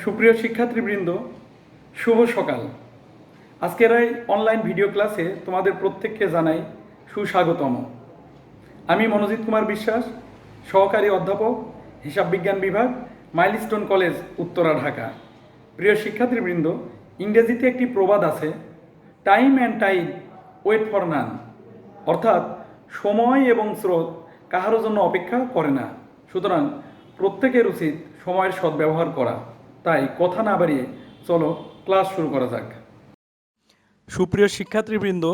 সুপ্রিয় শিক্ষার্থীবৃন্দ, শুভ সকাল। আজকের এই অনলাইন ভিডিও ক্লাসে তোমাদের প্রত্যেককে জানাই সুস্বাগতম। আমি মনোজিৎ কুমার বিশ্বাস, সহকারী অধ্যাপক, হিসাব বিজ্ঞান বিভাগ, মাইলস্টোন কলেজ, উত্তরা, ঢাকা। প্রিয় শিক্ষার্থীবৃন্দ, ইংরেজিতে একটি প্রবাদ আছে, time and tide wait for none, অর্থাৎ সময় এবং স্রোত কাহারও জন্য অপেক্ষা করে না। সুতরাং প্রত্যেকের উচিত সময়ের সদ্ব্যবহার করা। তাই কথা না বাড়িয়ে চলো ক্লাস শুরু করা যাক। সুপ্রিয় শিক্ষার্থীবৃন্দ,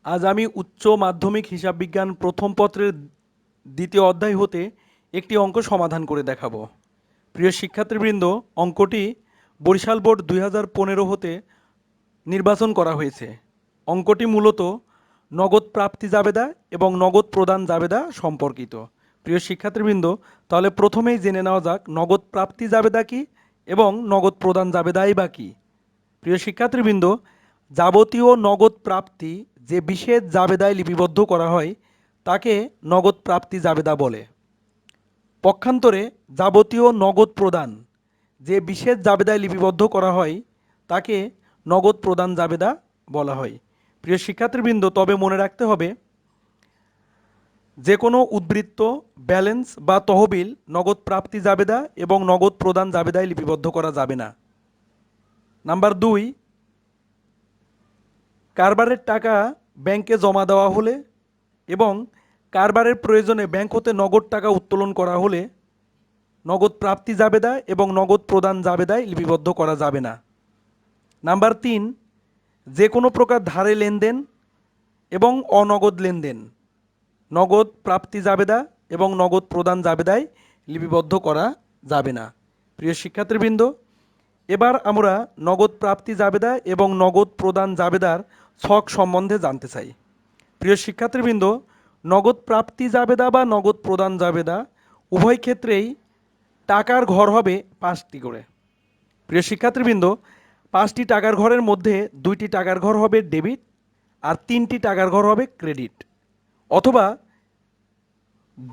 আজ আমি উচ্চ মাধ্যমিক হিসাব বিজ্ঞান প্রথম পত্রের দ্বিতীয় অধ্যায় হতে একটি অঙ্ক সমাধান করে দেখাবো। প্রিয় শিক্ষার্থীবৃন্দ, অঙ্কটি বরিশাল বোর্ড 2015 হতে নির্বাচন করা হয়েছে। অঙ্কটি মূলত নগদ প্রাপ্তি জাবেদা এবং নগদ প্রদান জাবেদা সম্পর্কিত। প্রিয় শিক্ষার্থীবৃন্দ, তাহলে প্রথমেই জেনে নেওয়া যাক নগদ প্রাপ্তি জাবেদা কী এবং নগদ প্রদান জাবেদাই বা কী। প্রিয় শিক্ষার্থীবৃন্দ, যাবতীয় নগদ প্রাপ্তি যে বিশেষ জাবেদায় লিপিবদ্ধ করা হয় তাকে নগদ প্রাপ্তি জাবেদা বলে। পক্ষান্তরে যাবতীয় নগদ প্রদান যে বিশেষ জাবেদায় লিপিবদ্ধ করা হয় তাকে নগদ প্রদান জাবেদা বলা হয়। প্রিয় শিক্ষার্থীবৃন্দ, তবে মনে রাখতে হবে যে কোনো উদ্বৃত্ত, ব্যালেন্স বা তহবিল নগদ প্রাপ্তি জাবেদা এবং নগদ প্রদান জাবেদায় লিপিবদ্ধ করা যাবে না। নাম্বার 2, কারবারের টাকা ব্যাংকে জমা দেওয়া হলে এবং কারবারের প্রয়োজনে ব্যাংক হতে নগদ টাকা উত্তোলন করা হলে নগদ প্রাপ্তি জাবেদা এবং নগদ প্রদান জাবেদায় লিপিবদ্ধ করা যাবে না। নাম্বার 3, যে কোনো প্রকার ধারে লেনদেন এবং অনগদ লেনদেন নগদ প্রাপ্তি জাবেদা এবং নগদ প্রদান জাবেদায় লিপিবদ্ধ করা যাবে না। প্রিয় শিক্ষার্থীবৃন্দ, এবার আমরা নগদ প্রাপ্তি জাবেদা এবং নগদ প্রদান জাবেদার ছক সম্বন্ধে জানতে চাই। প্রিয় শিক্ষার্থীবৃন্দ, নগদ প্রাপ্তি জাবেদা বা নগদ প্রদান জাবেদা উভয় ক্ষেত্রেই টাকার ঘর হবে 5টি করে। প্রিয় শিক্ষার্থীবৃন্দ, 5টি টাকার ঘরের মধ্যে 2টি টাকার ঘর হবে ডেবিট আর 3টি টাকার ঘর হবে ক্রেডিট, অথবা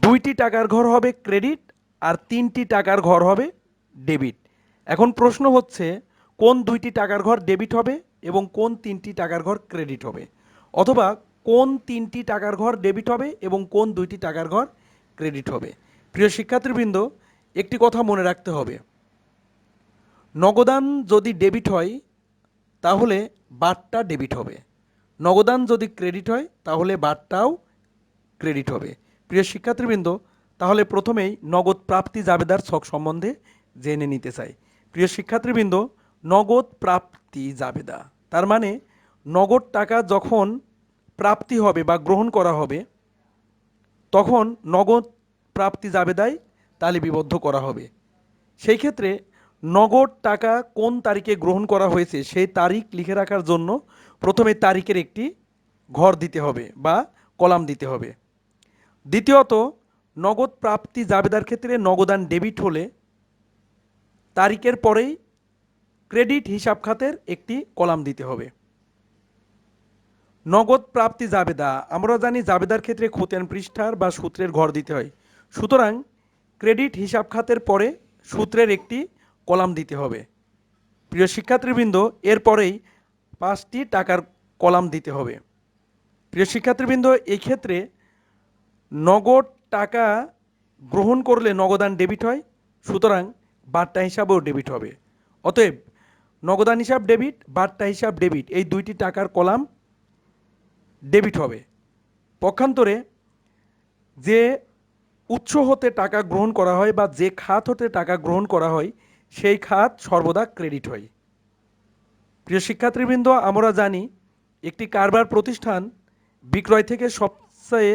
2টি টাকার ঘর হবে ক্রেডিট আর 3টি টাকার ঘর হবে ডেবিট। এখন প্রশ্ন হচ্ছে কোন 2টি টাকার ঘর ডেবিট হবে এবং কোন 3টি টাকার ঘর ক্রেডিট হবে, অথবা কোন 3টি টাকার ঘর ডেবিট হবে এবং কোন 2টি টাকার ঘর ক্রেডিট হবে। প্রিয় শিক্ষার্থীবৃন্দ, একটি কথা মনে রাখতে হবে, নগদান যদি ডেবিট হয় তাহলে বারটা ডেবিট হবে, নগদান যদি ক্রেডিট হয় তাহলে বারটাও ক্রেডিট হবে। প্রিয় শিক্ষার্থীবৃন্দ, তাহলে প্রথমেই নগদ প্রাপ্তি জাবেদার ছক সম্বন্ধে জেনে নিতে চাই। প্রিয় শিক্ষার্থীবৃন্দ, নগদ প্রাপ্তি জাবেদা তার মানে নগদ টাকা যখন প্রাপ্তি হবে বা গ্রহণ করা হবে তখন নগদ প্রাপ্তি জাবেদায় তা লিপিবদ্ধ করা হবে। সেই ক্ষেত্রে নগদ টাকা কোন তারিখে গ্রহণ করা হয়েছে সেই তারিখ লিখে রাখার জন্য প্রথমে তারিখের একটি ঘর দিতে হবে বা কলাম দিতে হবে। দ্বিতীয়ত, নগদ প্রাপ্তি জাবেদার ক্ষেত্রে নগদান ডেবিট হলে তারিখের পরেই ক্রেডিট হিসাব খাতের একটি কলাম দিতে হবে। নগদ প্রাপ্তি জাবেদা আমরা জানি জাবেদার ক্ষেত্রে খতিয়ান পৃষ্ঠার বা সূত্রের ঘর দিতে হয়, সুতরাং ক্রেডিট হিসাব খাতের পরে সূত্রের একটি কলাম দিতে হবে। প্রিয় শিক্ষার্থীবৃন্দ, এরপরেই 5টি টাকার কলাম দিতে হবে। প্রিয় শিক্ষার্থীবৃন্দ, এই ক্ষেত্রে নগদ টাকা গ্রহণ করলে নগদান ডেবিট হয়, সুতরাং বার্তা হিসাবেও ডেবিট হবে। অতএব নগদান হিসাব ডেবিট, বার্তা হিসাব ডেবিট, এই 2টি টাকার কলাম ডেবিট হবে। পক্ষান্তরে যে উৎস হতে টাকা গ্রহণ করা হয় বা যে খাত হতে টাকা গ্রহণ করা হয় সেই খাত সর্বদা ক্রেডিট হয়। প্রিয় শিক্ষার্থীবৃন্দ, আমরা জানি একটি কারবার প্রতিষ্ঠান বিক্রয় থেকে সবচেয়ে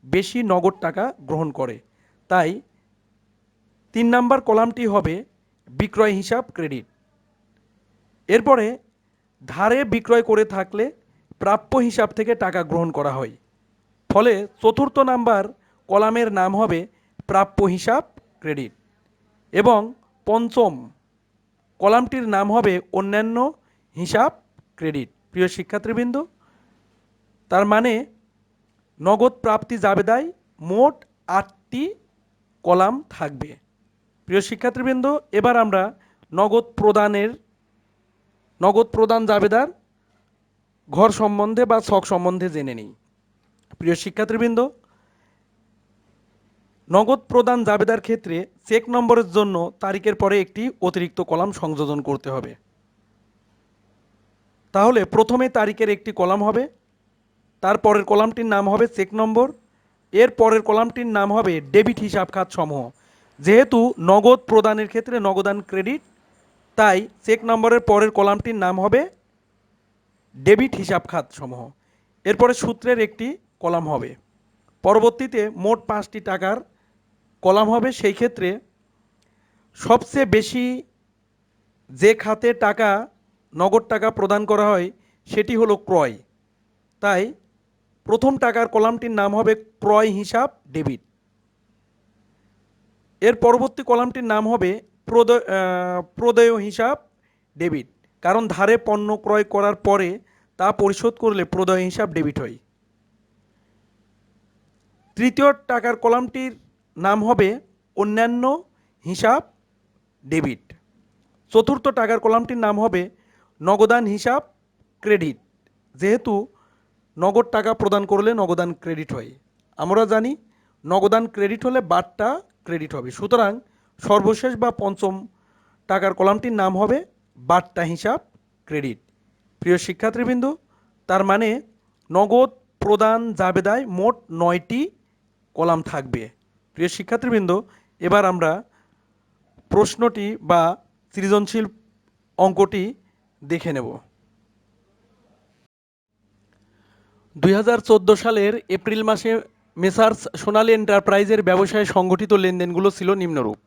বেশি নগদ টাকা গ্রহণ করে, তাই 3 নম্বর কলামটি হবে বিক্রয় হিসাব ক্রেডিট। এরপরে ধারে বিক্রয় করে থাকলে প্রাপ্য হিসাব থেকে টাকা গ্রহণ করা হয়, ফলে 4র্থ নাম্বার কলামের নাম হবে প্রাপ্য হিসাব ক্রেডিট এবং 5ম কলামটির নাম হবে অন্যান্য হিসাব ক্রেডিট। প্রিয় শিক্ষার্থীবৃন্দ, তার মানে নগদ প্রাপ্তি জাবেদায় মোট 8টি কলাম থাকবে। প্রিয় শিক্ষার্থীবৃন্দ, এবার আমরা নগদ প্রদান জাবেদার ঘর সম্বন্ধে বা ছক সম্বন্ধে জেনে নিই। প্রিয় শিক্ষার্থীবৃন্দ, নগদ প্রদান জাবেদার ক্ষেত্রে চেক নম্বরের জন্য তারিখের পরে একটি অতিরিক্ত কলাম সংযোজন করতে হবে। তাহলে প্রথমে তারিখের একটি কলাম হবে, তারপরের কলামটির নাম হবে চেক নম্বর, এর পরের কলামটির নাম হবে ডেবিট হিসাব খাত সমূহ। যেহেতু নগদ প্রদানের ক্ষেত্রে নগদান ক্রেডিট, তাই চেক নম্বরের পরের কলামটির নাম হবে ডেবিট হিসাব খাত সমূহ। এরপরে সূত্রের একটি কলাম হবে। পরবর্তীতে মোট 5টি টাকার কলাম হবে। সেই ক্ষেত্রে সবচেয়ে বেশি যে খাতে নগদ টাকা প্রদান করা হয় সেটি হলো ক্রয়, তাই প্রথম টাকার কলামটির নাম হবে ক্রয় হিসাব ডেবিট। এর পরবর্তী কলামটির নাম হবে প্রদেয় হিসাব ডেবিট, কারণ ধারে পণ্য ক্রয় করার পরে তা পরিশোধ করলে প্রদেয় হিসাব ডেবিট হয়। তৃতীয় টাকার কলামটির নাম হবে অন্যান্য হিসাব ডেবিট। চতুর্থ টাকার কলামটির নাম হবে নগদান হিসাব ক্রেডিট, যেহেতু নগদ টাকা প্রদান করলে নগদান ক্রেডিট হয়। আমরা জানি নগদান ক্রেডিট হলে বাট্টা ক্রেডিট হবে, সুতরাং সর্বশেষ বা পঞ্চম টাকার কলামটির নাম হবে বাট্টা হিসাব ক্রেডিট। প্রিয় শিক্ষার্থীবৃন্দ, তার মানে নগদ প্রদান জাবেদায় মোট 9টি কলাম থাকবে। প্রিয় শিক্ষার্থীবৃন্দ, এবার আমরা প্রশ্নটি বা সৃজনশীল অঙ্কটি দেখে নেব। 2014 সালের এপ্রিল মাসে মেসার্স সোনালী এন্টারপ্রাইজের ব্যবসায় সংগঠিত লেনদেনগুলো ছিল নিম্নরূপ।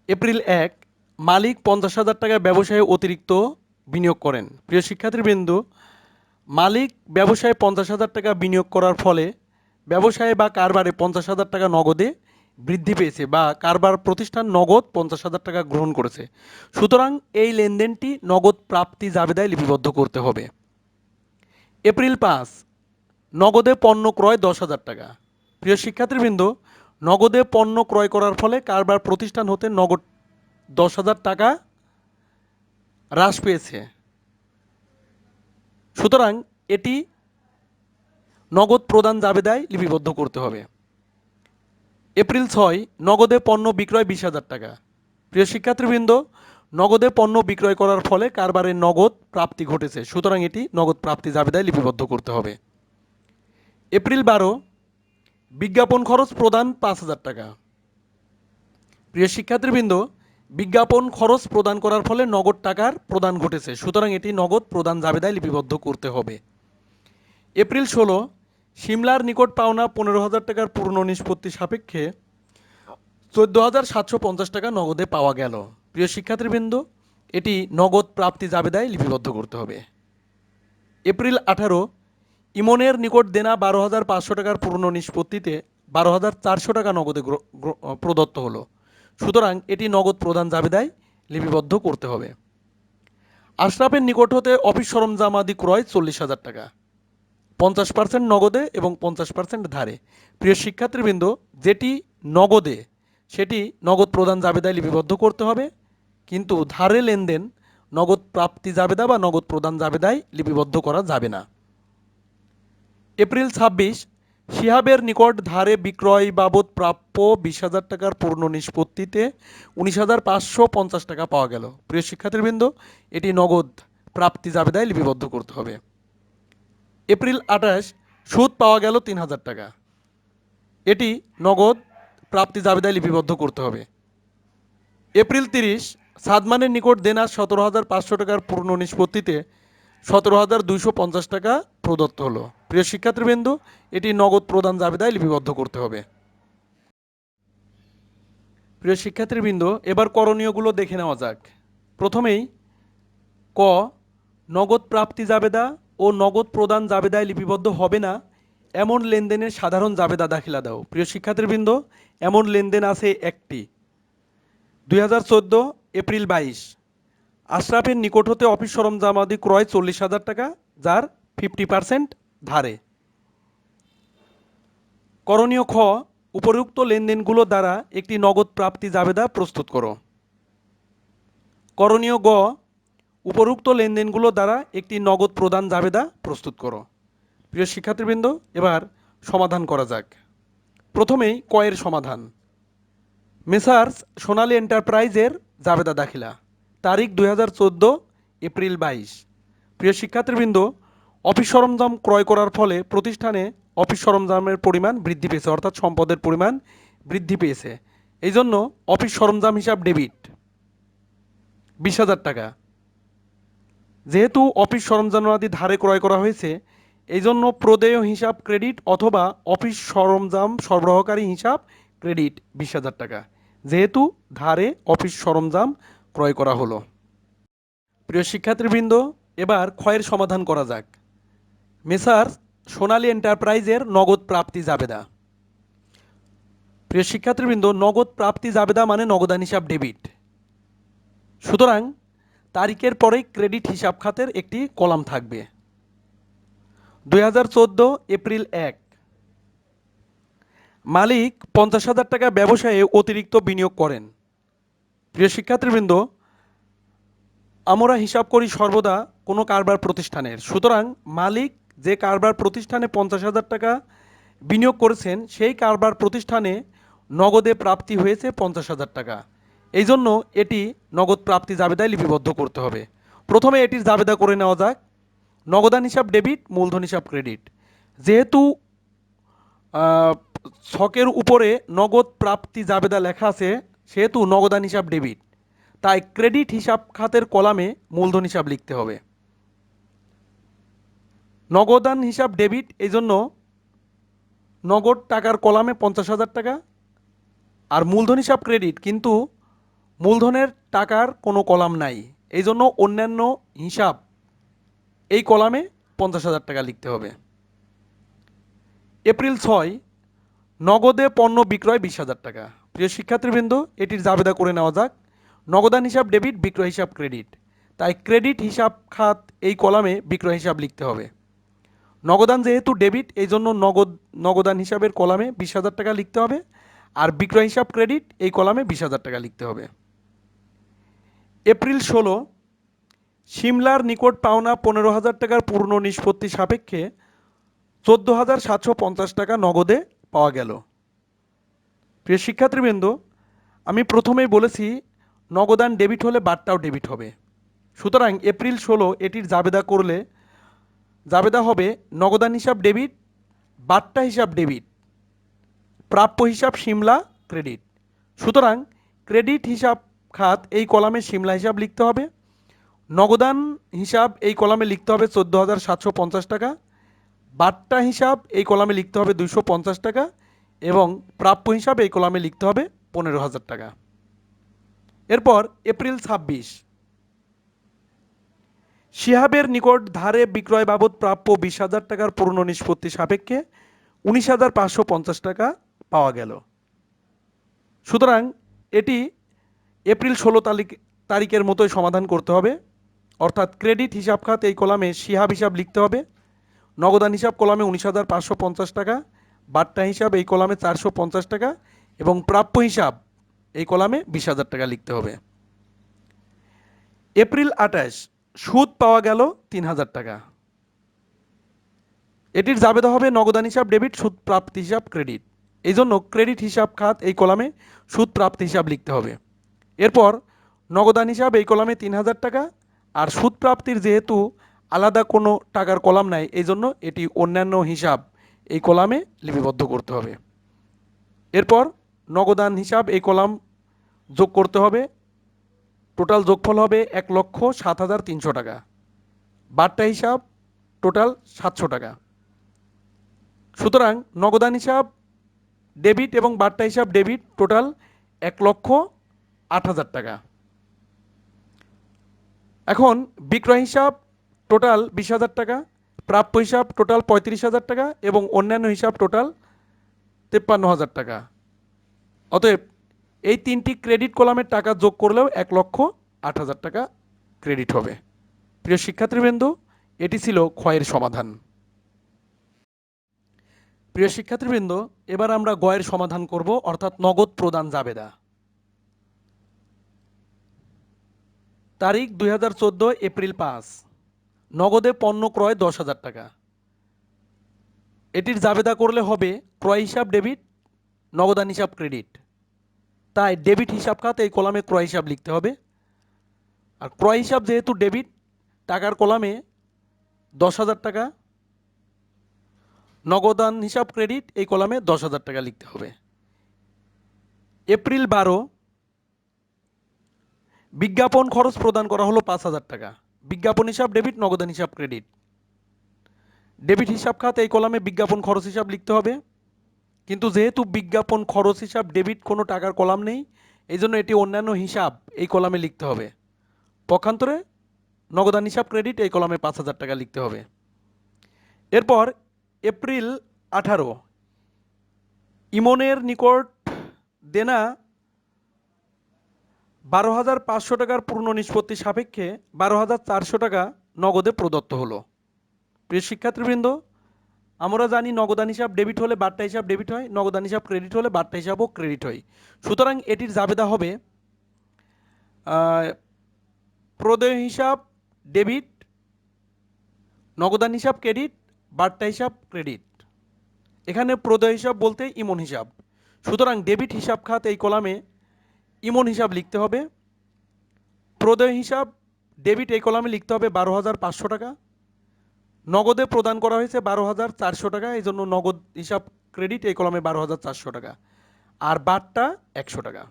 এপ্রিল 1, মালিক 50,000 টাকা ব্যবসায়ে অতিরিক্ত বিনিয়োগ করেন। প্রিয় শিক্ষার্থীবৃন্দ, মালিক ব্যবসায়ে 50,000 টাকা বিনিয়োগ করার ফলে ব্যবসায়ে বা কারবারে 50,000 টাকা নগদে বৃদ্ধি পেয়েছে, বা কারবার প্রতিষ্ঠান নগদ 50,000 টাকা গ্রহণ করেছে। সুতরাং এই লেনদেনটি নগদ প্রাপ্তি জাবেদায় লিপিবদ্ধ করতে হবে। এপ্রিল 5, নগদে পণ্য ক্রয় 10,000 টাকা। প্রিয় শিক্ষার্থীবৃন্দ, নগদে পণ্য ক্রয় করার ফলে কারবার প্রতিষ্ঠান হতে নগদ 10,000 টাকা হ্রাস পেয়েছে, সুতরাং এটি নগদ প্রদান জাবেদায় লিপিবদ্ধ করতে হবে। এপ্রিল 6, নগদে পণ্য বিক্রয় 20,000 টাকা। প্রিয় শিক্ষার্থীবৃন্দ, নগদে পণ্য বিক্রয় করার ফলে কারবারের নগদ প্রাপ্তি ঘটেছে, সুতরাং এটি নগদ প্রাপ্তি জাবেদায় লিপিবদ্ধ করতে হবে। এপ্রিল 12, বিজ্ঞাপন খরচ প্রদান 5,000 টাকা। প্রিয় শিক্ষার্থীবৃন্দ, বিজ্ঞাপন খরচ প্রদান করার ফলে নগদ টাকার প্রদান ঘটেছে, সুতরাং এটি নগদ প্রদান জাবেদায় লিপিবদ্ধ করতে হবে। এপ্রিল 16, সিমলার নিকট পাওনা 15,000 টাকার পূর্ণ নিষ্পত্তি সাপেক্ষে 14,750 টাকা নগদে পাওয়া গেল। প্রিয় শিক্ষার্থীবৃন্দ, এটি নগদ প্রাপ্তি জাবেদায় লিপিবদ্ধ করতে হবে। এপ্রিল 18, ইমনের নিকট দেনা 12,500 টাকার পূর্ণ নিষ্পত্তিতে 12,400 টাকা নগদে প্রদত্ত হলো, সুতরাং এটি নগদ প্রদান জাবেদায় লিপিবদ্ধ করতে হবে। আশরাফের নিকট হতে অফিস সরঞ্জামাদি ক্রয় 40,000 টাকা, 50% নগদে এবং 50% ধারে। প্রিয় শিক্ষার্থীবৃন্দ, যেটি নগদে সেটি নগদ প্রদান জাবেদায় লিপিবদ্ধ করতে হবে, কিন্তু ধারে লেনদেন নগদ প্রাপ্তি জাবেদা বা নগদ প্রদান জাবেদায় লিপিবদ্ধ করা যাবে না। এপ্রিল 26, শিহাবের নিকট ধারে বিক্রয় বাবদ প্রাপ্য 20,000 টাকার পূর্ণ নিষ্পত্তিতে 19,550 টাকা পাওয়া গেল। প্রিয় শিক্ষার্থীবৃন্দ, এটি নগদ প্রাপ্তি জাবেদায় লিপিবদ্ধ করতে হবে। এপ্রিল 28, সুদ পাওয়া গেল 3,000 টাকা, এটি নগদ প্রাপ্তি জাবেদায় লিপিবদ্ধ করতে হবে। এপ্রিল 30, সাদমানের নিকট দেনা 17,500 টাকার পূর্ণ নিষ্পত্তিতে 17,250 টাকা প্রদত্ত হলো। প্রিয় শিক্ষার্থীবৃন্দ, এটি নগদ প্রদান জাবেদায় লিপিবদ্ধ করতে হবে। প্রিয় শিক্ষার্থীবৃন্দ, এবার করণীয়গুলো দেখে নেওয়া যাক। প্রথমেই ক, নগদ প্রাপ্তি জাবেদা ও নগদ প্রদান জাবেদায় লিপিবদ্ধ হবে না এমন লেনদেনের সাধারণ জাবেদা দাখিলা দাও। প্রিয় শিক্ষার্থীবৃন্দ, এমন লেনদেন আছে একটি। 2014 এপ্রিল 22, আশরাফের নিকট হতে অফিস সরঞ্জামাদি ক্রয় 40,000 টাকা, যার 50% ধারে। করণীয় খ, উপরোক্ত লেনদেনগুলো দ্বারা একটি নগদ প্রাপ্তি জাবেদা প্রস্তুত করো। করণীয় গ, উপরোক্ত লেনদেনগুলো দ্বারা একটি নগদ প্রদান জাবেদা প্রস্তুত করো। প্রিয় শিক্ষার্থীবৃন্দ, এবার সমাধান করা যাক। প্রথমেই কয়ের সমাধান। মেসার্স সোনালী এন্টারপ্রাইজের জাবেদা দাখিলা, তারিখ 2014 এপ্রিল 22। প্রিয় শিক্ষার্থীবৃন্দ, অফিস সরঞ্জাম ক্রয় করার ফলে প্রতিষ্ঠানে অফিস সরঞ্জামের পরিমাণ বৃদ্ধি পেয়েছে, অর্থাৎ সম্পদের পরিমাণ বৃদ্ধি পেয়েছে। এই জন্য অফিস সরঞ্জাম হিসাব ডেবিট 20,000 টাকা। যেহেতু অফিস সরঞ্জামাদি ধারে ক্রয় করা হয়েছে, এই জন্য প্রদেয় হিসাব ক্রেডিট অথবা অফিস সরঞ্জাম সরবরাহকারী হিসাব ক্রেডিট 20,000 টাকা, যেহেতু ধারে অফিস সরঞ্জাম ক্রয় করা হলো। প্রিয় শিক্ষার্থীবৃন্দ, এবার ক্ষয়ের সমাধান করা যাক। মেসার্স সোনালী এন্টারপ্রাইজের নগদ প্রাপ্তি জাবেদা। প্রিয় শিক্ষার্থীবৃন্দ, নগদ প্রাপ্তি জাবেদা মানে নগদান হিসাব ডেবিট। সুতরাং তারিখের পরেই ক্রেডিট হিসাব খাতের একটি কলাম থাকবে। 2014 এপ্রিল 1, মালিক 50,000 টাকা ব্যবসায়ে অতিরিক্ত বিনিয়োগ করেন। প্রিয় শিক্ষার্থীবৃন্দ, আমরা হিসাব করি সর্বদা কোনো কারবার প্রতিষ্ঠানের। সুতরাং মালিক যে কারবার প্রতিষ্ঠানে 50,000 টাকা বিনিয়োগ করেছেন, সেই কারবার প্রতিষ্ঠানে নগদে প্রাপ্তি হয়েছে 50,000 টাকা। এই জন্য এটি নগদ প্রাপ্তি জাবেদায় লিপিবদ্ধ করতে হবে। প্রথমে এটির জাবেদা করে নেওয়া যাক। নগদান হিসাব ডেবিট, মূলধন হিসাব ক্রেডিট। যেহেতু ছকের উপরে নগদ প্রাপ্তি জাবেদা লেখা আছে, সেহেতু নগদান হিসাব ডেবিট, তাই ক্রেডিট হিসাব খাতের কলামে মূলধন হিসাব লিখতে হবে। নগদান হিসাব ডেবিট, এই জন্য নগদ টাকার কলামে 50,000 টাকা, আর মূলধন হিসাব ক্রেডিট, কিন্তু মূলধনের টাকার কোনো কলাম নাই, এই জন্য অন্যান্য হিসাব এই কলামে 50,000 টাকা লিখতে হবে। এপ্রিল 6, নগদে পণ্য বিক্রয় 20,000 টাকা। প্রিয় শিক্ষার্থীবৃন্দ, এটির জাবেদা করে নেওয়া যাক। নগদান হিসাব ডেবিট, বিক্রয় হিসাব ক্রেডিট, তাই ক্রেডিট হিসাব খাত এই কলামে বিক্রয় হিসাব লিখতে হবে। নগদান যেহেতু ডেবিট, এই জন্য নগদান হিসাবের কলামে 20,000 টাকা লিখতে হবে, আর বিক্রয় হিসাব ক্রেডিট এই কলামে 20,000 টাকা লিখতে হবে। এপ্রিল 16, সিমলার নিকট পাওনা 15,000 টাকার পূর্ণ নিষ্পত্তি সাপেক্ষে 14,750 টাকা নগদে পাওয়া গেল। প্রিয় শিক্ষার্থীবৃন্দ, আমি প্রথমেই বলেছি নগদান ডেবিট হলে বাটটাও ডেবিট হবে। সুতরাং এপ্রিল 16 এটির জাবেদা করলে জাবেদা হবে নগদান হিসাব ডেবিট, বাট্টা হিসাব ডেবিট, প্রাপ্য হিসাব সিমলা ক্রেডিট। সুতরাং ক্রেডিট হিসাব খাত এই কলামে সিমলা হিসাব লিখতে হবে, নগদান হিসাব এই কলামে লিখতে হবে 14,750 টাকা, বাট্টা হিসাব এই কলামে লিখতে হবে 250 টাকা, এবং প্রাপ্য হিসাব এই কলামে লিখতে হবে 15,000 টাকা। এরপর এপ্রিল 26, শিহাবের নিকট ধারে বিক্রয় বাবদ প্রাপ্য 20,000 টাকার পূর্ণ নিষ্পত্তি সাপেক্ষে 19,550 টাকা পাওয়া গেল। সুতরাং এটি এপ্রিল 16 তারিখের মতোই সমাধান করতে হবে, অর্থাৎ ক্রেডিট হিসাব খাত এই কলামে শিহাব হিসাব লিখতে হবে, নগদান হিসাব কলামে 19,550 টাকা, বাট্টা হিসাব এই কলামে 450 টাকা, এবং প্রাপ্য হিসাব এই কলামে 20,000 টাকা লিখতে হবে। এপ্রিল 28, সুদ পাওয়া গেল 3,000 টাকা। এটির জাবেদা হবে নগদান হিসাব ডেবিট, সুদ প্রাপ্তি হিসাব ক্রেডিট। এই জন্য ক্রেডিট হিসাব খাত এই কলামে সুদ প্রাপ্তি হিসাব লিখতে হবে। এরপর নগদান হিসাব এই কলামে 3,000 টাকা, আর সুদ প্রাপ্তির যেহেতু আলাদা কোনো টাকার কলাম নাই, এই জন্য এটি অন্যান্য হিসাব এই কলামে লিপিবদ্ধ করতে হবে। এরপর নগদান হিসাব এই কলাম যোগ করতে হবে, টোটাল যোগফল হবে 1,07,300 টাকা। বাট্টা হিসাব টোটাল 700 টাকা। সুতরাং নগদান হিসাব ডেবিট এবং বাট্টা হিসাব ডেবিট, টোটাল 1,08,000 টাকা। এখন বিক্রয় হিসাব টোটাল 20,000 টাকা, প্রাপ্য হিসাব টোটাল 35,000 টাকা, এবং অন্যান্য হিসাব টোটাল 53,000 টাকা। অতএব এই তিনটি ক্রেডিট কলামের টাকা যোগ করলেও 1,08,000 টাকা ক্রেডিট হবে। প্রিয় শিক্ষার্থীবৃন্দ, এটি ছিল ক্ষয়ের সমাধান। প্রিয় শিক্ষার্থীবৃন্দ, এবার আমরা গয়ের সমাধান করব, অর্থাৎ নগদ প্রদান জাবেদা। তারিখ 2014 এপ্রিল 5, নগদে পণ্য ক্রয় 10,000 টাকা। এটির জাবেদা করলে হবে ক্রয় হিসাব ডেবিট, নগদান হিসাব ক্রেডিট। তাই ডেবিট হিসাব খাত এই কলামে ক্রয় হিসাব লিখতে হবে। আর ক্রয় হিসাব যেহেতু ডেবিট, টাকার কলামে 10,000 টাকা, নগদান হিসাব ক্রেডিট এই কলামে 10,000 টাকা লিখতে হবে। এপ্রিল 12, বিজ্ঞাপন খরচ প্রদান করা হলো 5,000 টাকা। বিজ্ঞাপন হিসাব ডেবিট, নগদান হিসাব ক্রেডিট। ডেবিট হিসাব খাত এই কলামে বিজ্ঞাপন খরচ হিসাব লিখতে হবে, কিন্তু যেহেতু বিজ্ঞাপন খরচ হিসাব ডেবিট কোনো টাকার কলাম নেই, এই জন্য এটি অন্যান্য হিসাব এই কলামে লিখতে হবে। পক্ষান্তরে নগদান হিসাব ক্রেডিট এই কলামে 5,000 টাকা লিখতে হবে। এরপর এপ্রিল 18, ইমনের নিকট দেনা 12,500 টাকার পূর্ণ নিষ্পত্তি সাপেক্ষে 12,400 টাকা নগদে প্রদত্ত হলো। প্রিয় শিক্ষার্থীবৃন্দ, আমরা জানি নগদান হিসাব ডেবিট হলে বাট্টা হিসাব ডেবিট হয়, নগদান হিসাব ক্রেডিট হলে বাট্টা হিসাবও ক্রেডিট হয়। সুতরাং এটির জাবেদা হবে প্রদেয় হিসাব ডেবিট, নগদান হিসাব ক্রেডিট, বাট্টা হিসাব ক্রেডিট। এখানে প্রদেয় হিসাব বলতে ইমন হিসাব। সুতরাং ডেবিট হিসাব খাত এই কলামে ইমন হিসাব লিখতে হবে। প্রদেয় হিসাব ডেবিট এই কলামে লিখতে হবে 12,500 টাকা। নগদে প্রদান করা হয়েছে 12,400 টাকা, এই জন্য নগদ হিসাব ক্রেডিট এই কলামে 12,400 টাকা। আর বাট্টা 100 টাকা।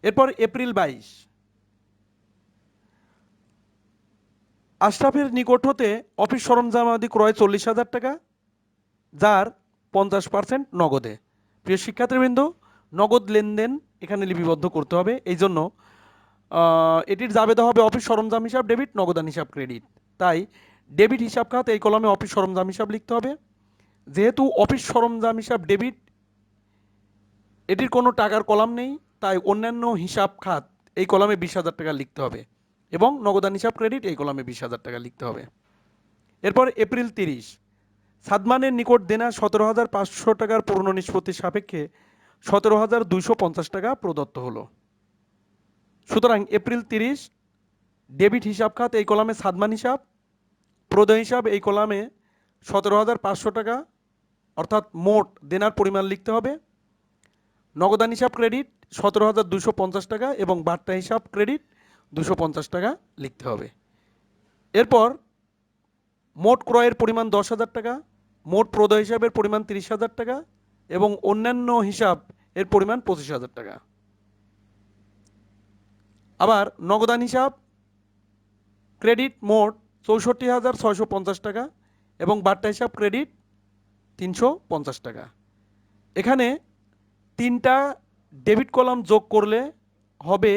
এরপর এপ্রিল 22, আশরাফের নিকট হতে অফিস সরঞ্জামাদি ক্রয় 40,000 টাকা, যার 50% নগদে। প্রিয় শিক্ষার্থীবৃন্দ, নগদ লেনদেন এখানে লিপিবদ্ধ করতে হবে। এই জন্য এটির জাবেদা হবে অফিস সরঞ্জাম হিসাব ডেবিট, নগদান হিসাব ক্রেডিট। তাই ডেবিট হিসাব খাত এই কলামে অফিস সরঞ্জাম হিসাব লিখতে হবে। যেহেতু অফিস সরঞ্জাম হিসাব ডেবিট, এটির কোনো টাকার কলাম নেই, তাই অন্যান্য হিসাব খাত এই কলামে 20,000 টাকা লিখতে হবে এবং নগদান হিসাব ক্রেডিট এই কলামে 20,000 টাকা লিখতে হবে। এরপর এপ্রিল 30, সাদমানের নিকট দেনা 17,500 টাকার পূর্ণ নিষ্পত্তির সাপেক্ষে 17,250 টাকা প্রদত্ত হলো। সুতরাং এপ্রিল 30, ডেবিট হিসাব খাত এই কলামে সাদমান হিসাব, প্রদেয় হিসাব এই কলামে 17,500 টাকা অর্থাৎ মোট দেনার পরিমাণ লিখতে হবে। নগদান হিসাব ক্রেডিট 17,250 টাকা এবং বাট্টা হিসাব ক্রেডিট 250 টাকা লিখতে হবে। এরপর মোট ক্রয়ের পরিমাণ 10,000 টাকা, মোট প্রদেয় হিসাবের পরিমাণ 30,000 টাকা এবং অন্যান্য হিসাব এর পরিমাণ 25,000 টাকা। আবার নগদান হিসাব ক্রেডিট মোট 64,650 টাকা এবং বাট্টা হিসাব ক্রেডিট 350 টাকা। এখানে 3টা ডেবিট কলাম যোগ করলে হবে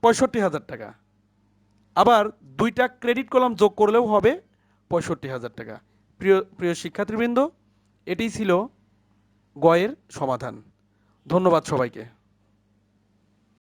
65,000 টাকা। আবার 2টা ক্রেডিট কলাম যোগ করলেও হবে 65,000 টাকা। প্রিয় শিক্ষার্থীবৃন্দ, এটাই ছিল গয়ের সমাধান। ধন্যবাদ সবাইকে।